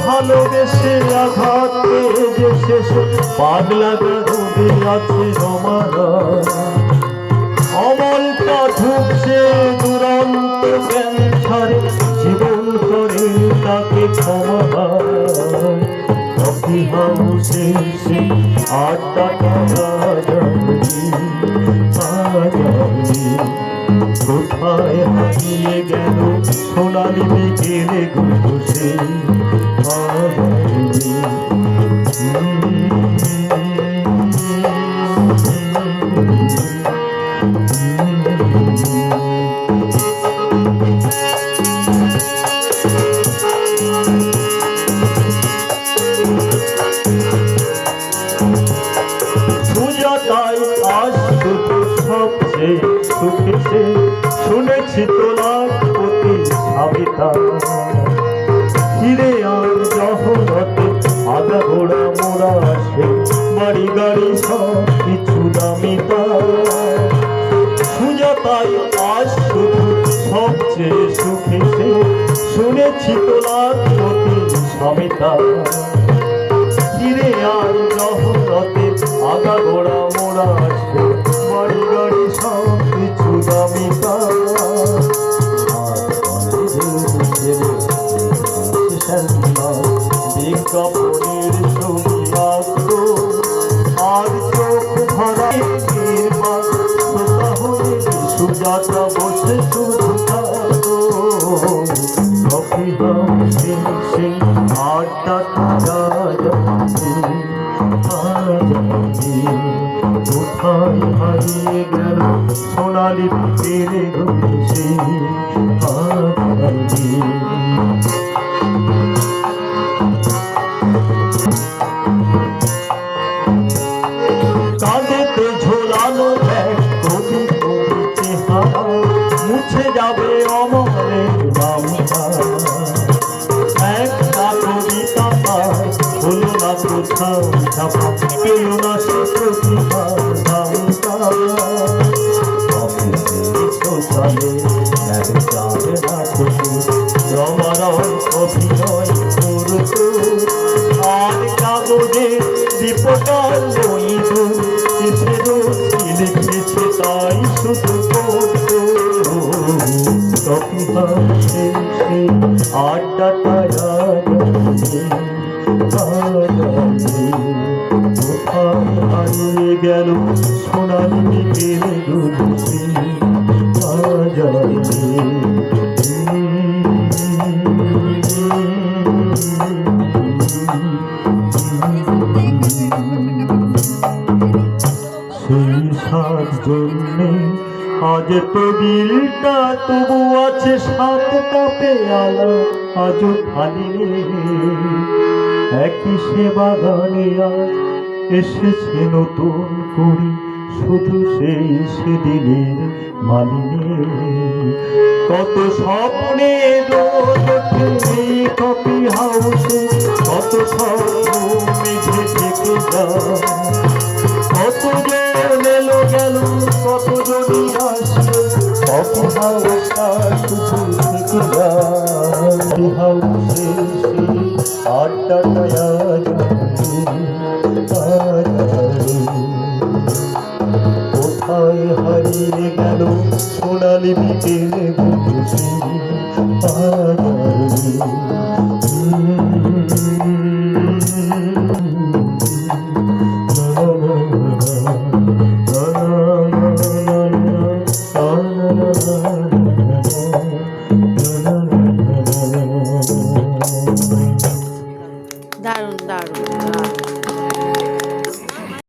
ভালোবেসে আঘাত পেয়ে যে শেষে পাগলা গারদে আছে রমারা অমলটা ঢুকছে দুরন্ত ক্যান্সারে জীবন করে তাকে ক্ষমা কফি হাউসে সে আড্ডাটা কোথায় হারিয়ে গেল সোনালি বিকেলে ঘুষে সুজাতাই আজ শুধু সবচেয়ে সুখেছে শুনেছি তোলার প্রতি সাবিতা ফিরে আর জহরতে আগা ঘোড়া মোড়া আসে বাড়ি গাড়ি সব কিছু দামিতা সুজাতাই আজ শুধু সবচেয়ে সুখেছে শুনেছি তোলার প্রতি সাবিতা ফিরে আর জহরতে আগা ঘোড়া মোড়া আসে বাড়ি গাড়ি সব কিছু দামিতা বিজ্ঞাপনের ছবি আঁকত আর চোখ ভরা সুজাতা বসে শুধু থাকত কফি হাউসে সে আড্ডা কোথায় হারিয়ে গেল সোনালি বিকেলে ঘুষে কাঁধেতে ঝোলানো ব্যাগ কবি কবি চেহারা মুছে যাবে অমলের নামটা একটা কবিতা পায় হলো না কোথাও ছাপা পেল না সে প্রতিভার ধামটা অফিসে চলে যাবে না রমারণ অভিনয় করত আর কাগজে রিপোর্টার বইধু লিখেছে তাই শুধু করত কফি হাউসে সে আড্ডাটা কোথায় হারিয়ে গেল সোনালি বিকেলে ঘুষে সেই সাত জন্যে আজ টেবিলটা তবু আছে সাতটা পেয়ালা আজও খালি একই সে বাগানে আজ এসেছে নতুন করি শুধু সেই সেদিনের মালিনী কত স্বপ্নে কফি হাউসে কত স্বপ্ন মেঘে থেকে যায় কত জন এলো গেল কত জনই আসে কফি হাউসটা শুধু থেকে যায় হাউসে আড্ডাটা কোথায় হারিয়ে গেল সোনালি বিকেলে ঘুষে দারুণ দারুণ।